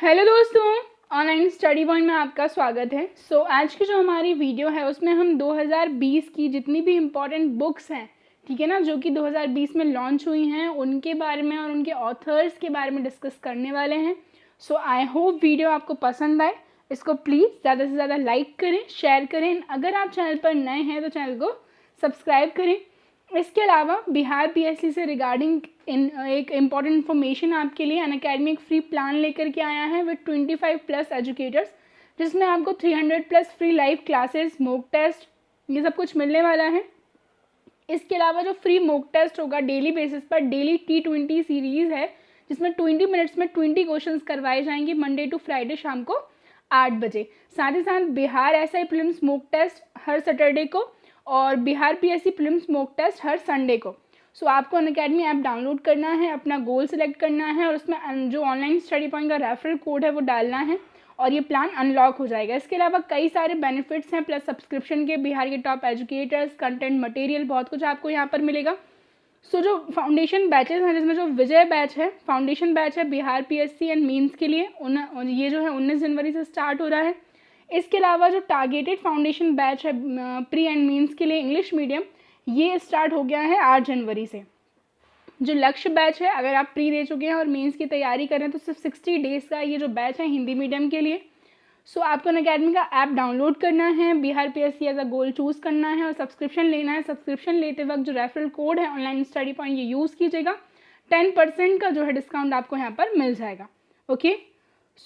Hello दोस्तों, online study point में आपका स्वागत है। आज की जो हमारी वीडियो है उसमें हम 2020 की जितनी भी इम्पॉर्टेंट बुक्स हैं, ठीक है ना, जो कि 2020 में लॉन्च हुई हैं, उनके बारे में और उनके ऑथर्स के बारे में डिस्कस करने वाले हैं। आई होप वीडियो आपको पसंद आए। इसको प्लीज़ ज़्यादा से ज़्यादा लाइक करें, शेयर करें। अगर आप चैनल पर नए हैं तो चैनल को सब्सक्राइब करें। इसके अलावा बिहार पीएससी से रिगार्डिंग एक इम्पॉर्टेंट इन्फॉर्मेशन आपके लिए अनअकैडमी एक फ्री प्लान लेकर के आया है विद 25+ एजुकेटर्स, जिसमें आपको 300+ free live classes, mock test, ये सब कुछ मिलने वाला है। इसके अलावा जो फ्री मॉक टेस्ट होगा डेली बेसिस पर, डेली T20 सीरीज़ है जिसमें 20 मिनट्स में 20 क्वेश्चंस करवाए जाएंगे मंडे टू फ्राइडे शाम को 8 बजे। साथ ही साथ Bihar SI prelims mock test हर सैटरडे को और Bihar PSC prelims mock test हर संडे को। आपको अनअकैडमी ऐप डाउनलोड करना है, अपना गोल सेलेक्ट करना है और उसमें जो ऑनलाइन स्टडी पॉइंट का रेफरल कोड है वो डालना है और ये प्लान अनलॉक हो जाएगा। इसके अलावा कई सारे बेनिफिट्स हैं, प्लस सब्सक्रिप्शन के, बिहार के टॉप एजुकेटर्स, कंटेंट मटेरियल, बहुत कुछ आपको यहाँ पर मिलेगा। जो फाउंडेशन बैचेस हैं, जिसमें जो विजय बैच है, फाउंडेशन बैच है बिहार पीएससी एंड मीन्स के लिए, ये जो है 19 जनवरी से स्टार्ट हो रहा है। इसके अलावा जो टारगेटेड फाउंडेशन बैच है प्री एंड मीन्स के लिए इंग्लिश मीडियम, ये स्टार्ट हो गया है 8 जनवरी से। जो लक्ष्य बैच है, अगर आप प्री दे चुके हैं और मेंस की तैयारी कर रहे हैं तो सिर्फ 60 डेज़ का ये जो बैच है हिंदी मीडियम के लिए। आपको अनअकैडमी का ऐप डाउनलोड करना है, Bihar PSC as a goal choose करना है और सब्सक्रिप्शन लेना है। सब्सक्रिप्शन लेते वक्त जो रेफरल कोड है ऑनलाइन स्टडी पॉइंट, ये यूज़ कीजिएगा। 10% का जो है डिस्काउंट आपको यहाँ पर मिल जाएगा। ओके,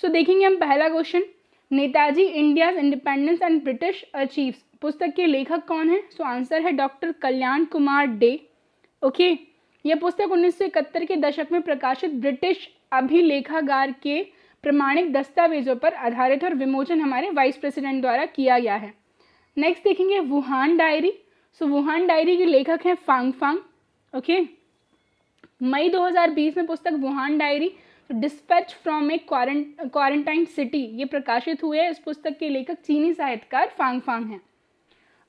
देखेंगे हम पहला question. Netaji India's independence and British achieves पुस्तक के लेखक कौन है? आंसर है डॉक्टर कल्याण कुमार डे। ओके, यह पुस्तक 1971 के दशक में प्रकाशित ब्रिटिश अभिलेखागार के प्रमाणिक दस्तावेजों पर आधारित और विमोचन हमारे वाइस प्रेसिडेंट द्वारा किया गया है। नेक्स्ट देखेंगे वुहान डायरी। वुहान डायरी के लेखक हैं फांग फांग। ओके, मई 2020 में पुस्तक Wuhan diary dispatch from A quarantine city ये प्रकाशित हुए हैं। इस पुस्तक के लेखक चीनी साहित्यकार फांग फांग हैं।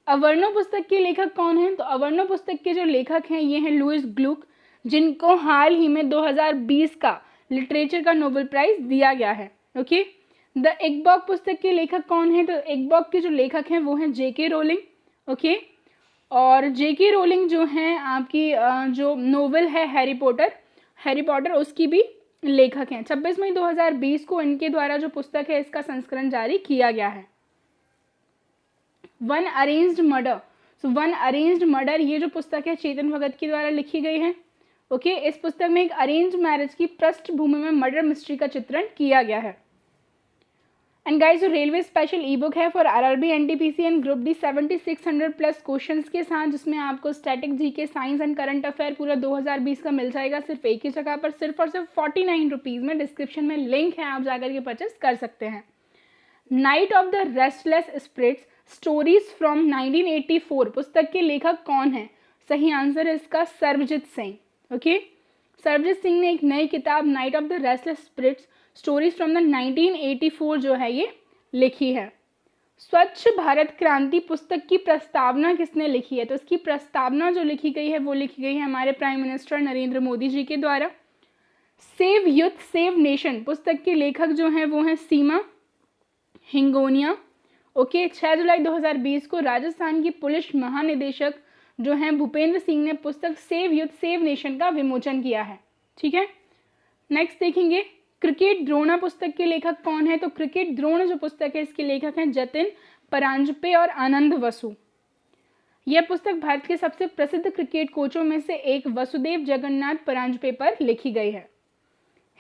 अवर्णो पुस्तक के लेखक कौन हैं? अवर्णो पुस्तक के जो लेखक हैं ये हैं लुइस ग्लुक, जिनको हाल ही में 2020 का लिटरेचर का नोबेल प्राइज दिया गया है। ओके, द इकबॉक पुस्तक के लेखक कौन है? इकबॉक के जो लेखक हैं वो हैं जेके रोलिंग। ओके, और जेके रोलिंग जो हैं आपकी जो नोवेल है हैरी पॉटर उसकी भी लेखक हैं। 26 मई 2020 को इनके द्वारा जो पुस्तक है इसका संस्करण जारी किया गया है। वन अरेंज्ड मर्डर ये जो पुस्तक है चेतन भगत के द्वारा लिखी गई है। ओके, इस पुस्तक में एक अरेंज मैरिज की पृष्ठभूमि में मर्डर मिस्ट्री का चित्रण किया गया है। एंड गाइस, जो रेलवे स्पेशल ई बुक है for RRB, NTPC and group D 7600+ questions के साथ, जिसमें आपको static GK, science and current affair पूरा 2020 का मिल जाएगा सिर्फ एक ही जगह पर, सिर्फ और सिर्फ 49 रुपीज़ में। डिस्क्रिप्शन में लिंक है, आप जाकर के परचेस कर सकते हैं। Night of the restless spirits stories from 1984 पुस्तक के लेखक कौन है? सही आंसर है इसका सर्वजीत सिंह। ओके, सर्वजीत सिंह ने एक नई किताब night of the restless spirits stories from the 1984 जो है ये लिखी है। स्वच्छ भारत क्रांति पुस्तक की प्रस्तावना किसने लिखी है? इसकी प्रस्तावना जो लिखी गई है वो लिखी गई है हमारे प्राइम मिनिस्टर नरेंद्र मोदी जी के द्वारा। सेव यूथ सेव नेशन पुस्तक के लेखक जो हैं वो हैं सीमा हिंगोनिया। ओके, 6 जुलाई 2020 को राजस्थान की पुलिस महानिदेशक जो हैं भूपेंद्र सिंह ने पुस्तक सेव यूथ सेव नेशन का विमोचन किया है। ठीक है, नेक्स्ट देखेंगे क्रिकेट द्रोणा पुस्तक के लेखक कौन है? क्रिकेट द्रोण जो पुस्तक है इसके लेखक हैं जतिन परांजपे और आनंद वसु। यह पुस्तक भारत के सबसे प्रसिद्ध क्रिकेट कोचों में से एक वसुदेव जगन्नाथ परांजपे पर लिखी गई है।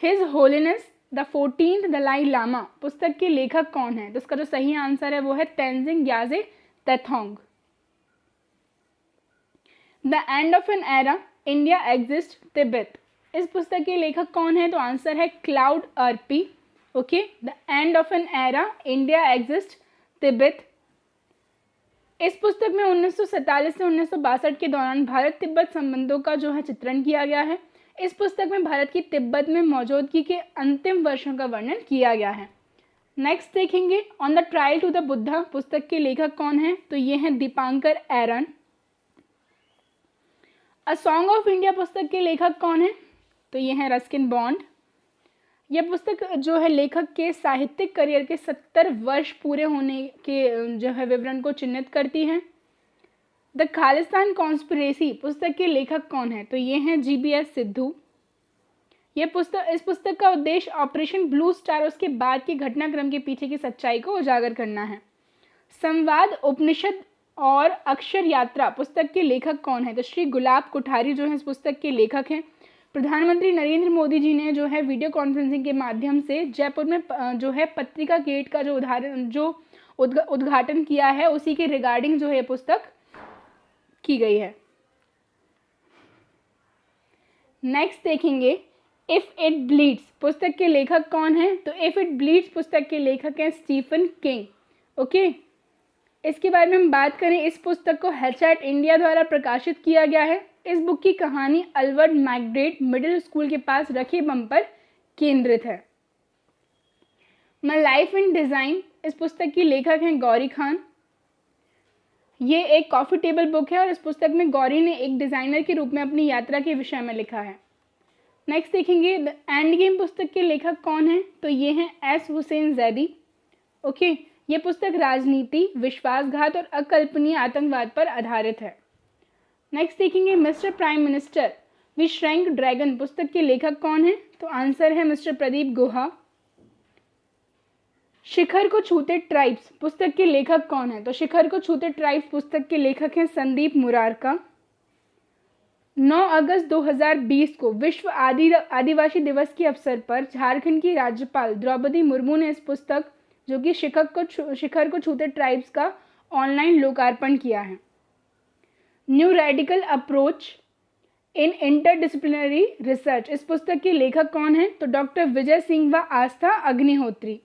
His holiness the 14th Dalai Lama पुस्तक के लेखक कौन है? इसका जो सही आंसर है वो है Tenzin Geyche Tethong. The end of an era India exist Tibet इस पुस्तक के लेखक कौन है? आंसर है Claude Arpi. Okay, the end of an era India exist Tibet. इस पुस्तक में 1947 से 1962 के दौरान भारत तिब्बत संबंधों का जो है चित्रण किया गया है। इस पुस्तक में भारत की तिब्बत में मौजूदगी के अंतिम वर्षों का वर्णन किया गया है। नेक्स्ट देखेंगे on the trial to the Buddha पुस्तक के लेखक कौन है? ये हैं Dipankar Aeron. A song of India पुस्तक के लेखक कौन है? ये हैं रस्किन बॉन्ड। यह पुस्तक जो है लेखक के साहित्यिक करियर के 70 वर्ष पूरे होने के जो है विवरण को चिन्हित करती है। द खालिस्तान कॉन्स्पिरेसी पुस्तक के लेखक कौन है? तो ये हैं GBS सिद्धू। इस पुस्तक का उद्देश्य ऑपरेशन ब्लू स्टार उसके बाद के घटनाक्रम के पीछे की सच्चाई को उजागर करना है। संवाद उपनिषद और अक्षर यात्रा पुस्तक के लेखक कौन है? तो श्री गुलाब कोठारी जो है इस पुस्तक के लेखक हैं। प्रधानमंत्री नरेंद्र मोदी जी ने जो है वीडियो कॉन्फ्रेंसिंग के माध्यम से जयपुर में जो है पत्रिका गेट का जो उद्घाटन किया है, उसी के रिगार्डिंग जो है पुस्तक की गई है। नेक्स्ट देखेंगे इफ इट ब्लीड्स पुस्तक के लेखक कौन है? तो इफ इट ब्लीड्स पुस्तक के लेखक हैं स्टीफन किंग। ओके, इसके बारे में हम बात करें, इस पुस्तक को हैचेट इंडिया द्वारा प्रकाशित किया गया है। इस बुक की कहानी अल्वर्ड मैकडेट मिडिल स्कूल के पास रखे बम पर केंद्रित है। माय लाइफ इन डिज़ाइन इस पुस्तक की लेखक हैं गौरी खान। ये एक कॉफ़ी टेबल बुक है और इस पुस्तक में गौरी ने एक डिज़ाइनर के रूप में अपनी यात्रा के विषय में लिखा है। नेक्स्ट देखेंगे द एंड गेम पुस्तक के लेखक कौन है? तो ये हैं S हुसैन जैदी। ओके, ये पुस्तक राजनीति, विश्वासघात और अकल्पनीय आतंकवाद पर आधारित है। नेक्स्ट देखेंगे mister prime minister we shrank dragon पुस्तक के लेखक कौन है? तो आंसर है मिस्टर प्रदीप गुहा। शिखर को छूते ट्राइब्स पुस्तक के लेखक कौन है? तो शिखर को छूते ट्राइब्स पुस्तक के लेखक हैं संदीप मुरारका। 9 अगस्त 2020 को विश्व आदिवासी दिवस के अवसर पर झारखंड की राज्यपाल द्रौपदी मुर्मू ने इस पुस्तक जो कि शिखर को छूते ट्राइब्स का ऑनलाइन लोकार्पण किया है। New radical approach in interdisciplinary research इस पुस्तक के लेखक कौन है? तो डॉक्टर विजय सिंह व आस्था अग्निहोत्री।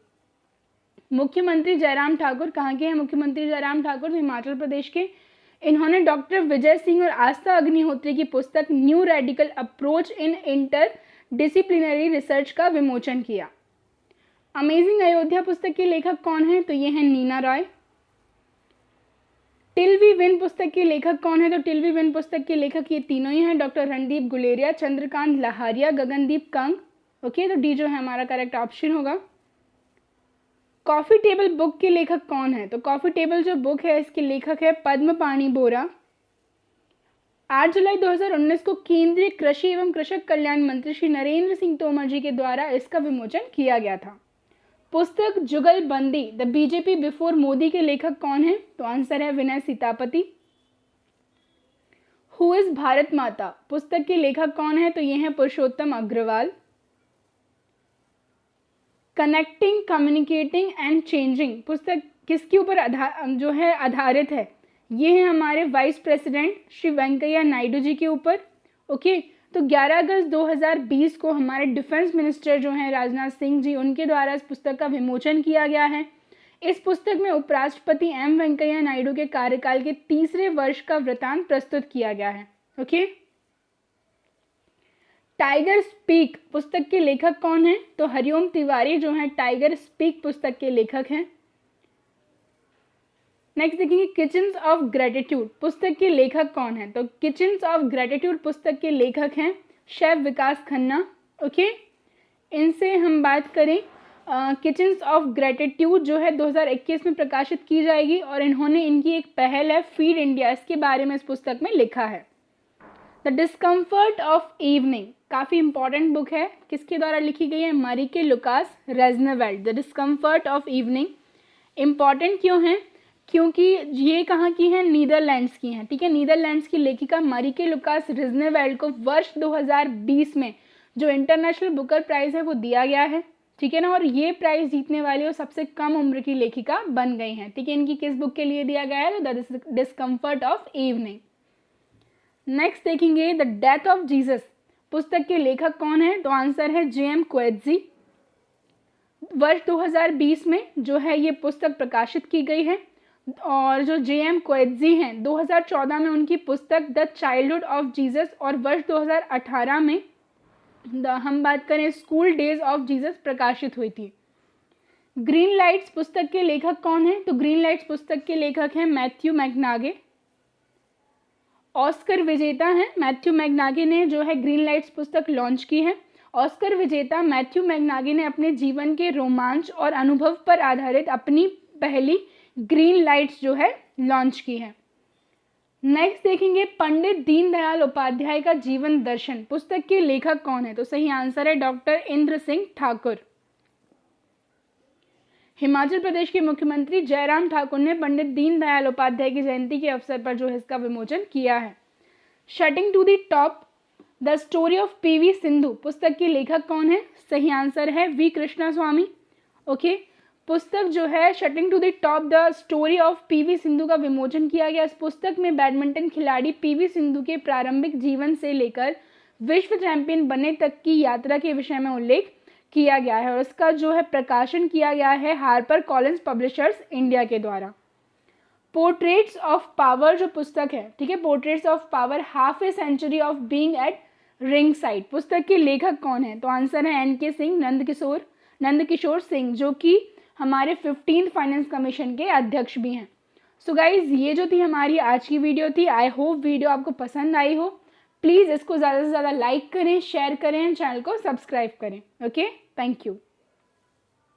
मुख्यमंत्री जयराम ठाकुर कहाँ के हैं? मुख्यमंत्री जयराम ठाकुर हिमाचल प्रदेश के। इन्होंने डॉक्टर विजय सिंह और आस्था अग्निहोत्री की पुस्तक new radical approach in interdisciplinary research का विमोचन किया। अमेजिंग अयोध्या पुस्तक के लेखक कौन है? तो ये हैं Nina Roy. Till we win पुस्तक के लेखक कौन है? तो टिल वी विन पुस्तक के लेखक ये तीनों ही हैं, डॉक्टर रणदीप गुलेरिया, चंद्रकांत लहारिया, गगनदीप कंग। ओके, तो डी जो है हमारा करेक्ट ऑप्शन होगा। कॉफ़ी टेबल बुक के लेखक कौन है? तो कॉफ़ी टेबल जो बुक है इसके लेखक है पद्मपाणी बोरा। 8 जुलाई 2019 को केंद्रीय कृषि एवं कृषक कल्याण मंत्री श्री नरेंद्र सिंह तोमर जी के द्वारा इसका विमोचन किया गया था। पुस्तक जुगलबंदी द बीजेपी बिफोर मोदी के लेखक कौन है? तो आंसर है विनय सीतापति। हु इज भारत माता पुस्तक के लेखक कौन है? तो ये हैं Purushottam Agrawal. Connecting, communicating and changing पुस्तक किसके ऊपर आधारित है? ये है हमारे वाइस प्रेसिडेंट श्री वेंकैया नायडू जी के ऊपर। ओके, तो 11 अगस्त 2020 को हमारे डिफेंस मिनिस्टर जो हैं राजनाथ सिंह जी, उनके द्वारा इस पुस्तक का विमोचन किया गया है। इस पुस्तक में उपराष्ट्रपति M वेंकैया नायडू के कार्यकाल के तीसरे वर्ष का वृतांत प्रस्तुत किया गया है। ओके, टाइगर स्पीक पुस्तक के लेखक कौन है? तो हरिओम तिवारी जो हैं टाइगर स्पीक पुस्तक के लेखक हैं। नेक्स्ट देखेंगे किचन्स ऑफ ग्रेटिट्यूड पुस्तक के लेखक कौन है? तो किचन्स ऑफ ग्रेटिट्यूड पुस्तक के लेखक हैं शेफ विकास खन्ना। ओके, इनसे हम बात करें, किचन्स ऑफ ग्रेटिट्यूड जो है 2021 में प्रकाशित की जाएगी और इन्होंने इनकी एक पहल है फीड इंडिया, इसके बारे में इस पुस्तक में लिखा है। द डिस्कम्फर्ट ऑफ इवनिंग काफ़ी इंपॉर्टेंट बुक है, किसके द्वारा लिखी गई है? Marieke Lucas Rijneveld. The discomfort of evening important क्यों है? क्योंकि ये कहाँ की हैं? नीदरलैंड्स की हैं। ठीक है, नीदरलैंड्स की लेखिका मारिके लुकास रेजनेवेल्ड को वर्ष 2020 में जो इंटरनेशनल बुकर प्राइज़ है वो दिया गया है। ठीक है ना, और ये प्राइज़ जीतने वाली और सबसे कम उम्र की लेखिका बन गई हैं। ठीक है, इनकी किस बुक के लिए दिया गया है? तो the discomfort of evening. Next देखेंगे द डेथ ऑफ जीसस पुस्तक के लेखक कौन है? तो आंसर है J.M. क्वेत्जी। वर्ष 2020 में जो है ये पुस्तक प्रकाशित की गई है और जो J.M. क्वेत्जी हैं 2014 में उनकी पुस्तक द चाइल्डहुड ऑफ जीसस और वर्ष 2018 में हम बात करें स्कूल डेज ऑफ जीसस प्रकाशित हुई थी। ग्रीन लाइट्स पुस्तक के लेखक कौन है? तो ग्रीन लाइट्स पुस्तक के लेखक हैं मैथ्यू मैकनागे। ऑस्कर विजेता हैं मैथ्यू मैकनागे ने जो है ग्रीन लाइट्स पुस्तक लॉन्च की है ऑस्कर विजेता मैथ्यू मैकनागी ने अपने जीवन के रोमांच और अनुभव पर आधारित अपनी पहली ग्रीन लाइट्स जो है लॉन्च की है। नेक्स्ट देखेंगे पंडित दीनदयाल उपाध्याय का जीवन दर्शन पुस्तक के लेखक कौन है? तो सही आंसर है डॉक्टर इंद्र सिंह ठाकुर। हिमाचल प्रदेश के मुख्यमंत्री जयराम ठाकुर ने पंडित दीनदयाल उपाध्याय की जयंती के अवसर पर जो है इसका विमोचन किया है। Shutting to the top the story of PV Sindhu पुस्तक के लेखक कौन है? सही आंसर है वी कृष्णास्वामी। ओके, पुस्तक जो है shutting to the top the story of PV Sindhu का विमोचन किया गया। इस पुस्तक में बैडमिंटन खिलाड़ी पीवी सिंधु के प्रारंभिक जीवन से लेकर विश्व चैंपियन बनने तक की यात्रा के विषय में उल्लेख किया गया है और इसका जो है प्रकाशन किया गया है हार्पर कॉलिंस पब्लिशर्स इंडिया के द्वारा। पोर्ट्रेट्स ऑफ पावर जो पुस्तक है, ठीक है, portraits of power half a century of being at ringside पुस्तक के लेखक कौन है? तो आंसर है एन के सिंह, नंदकिशोर सिंह, जो कि हमारे 15th फाइनेंस कमीशन के अध्यक्ष भी हैं। सो गाइज, ये जो थी हमारी आज की वीडियो थी। आई होप वीडियो आपको पसंद आई हो। प्लीज़ इसको ज़्यादा से ज़्यादा लाइक करें, शेयर करें, चैनल को सब्सक्राइब करें। Okay, thank you.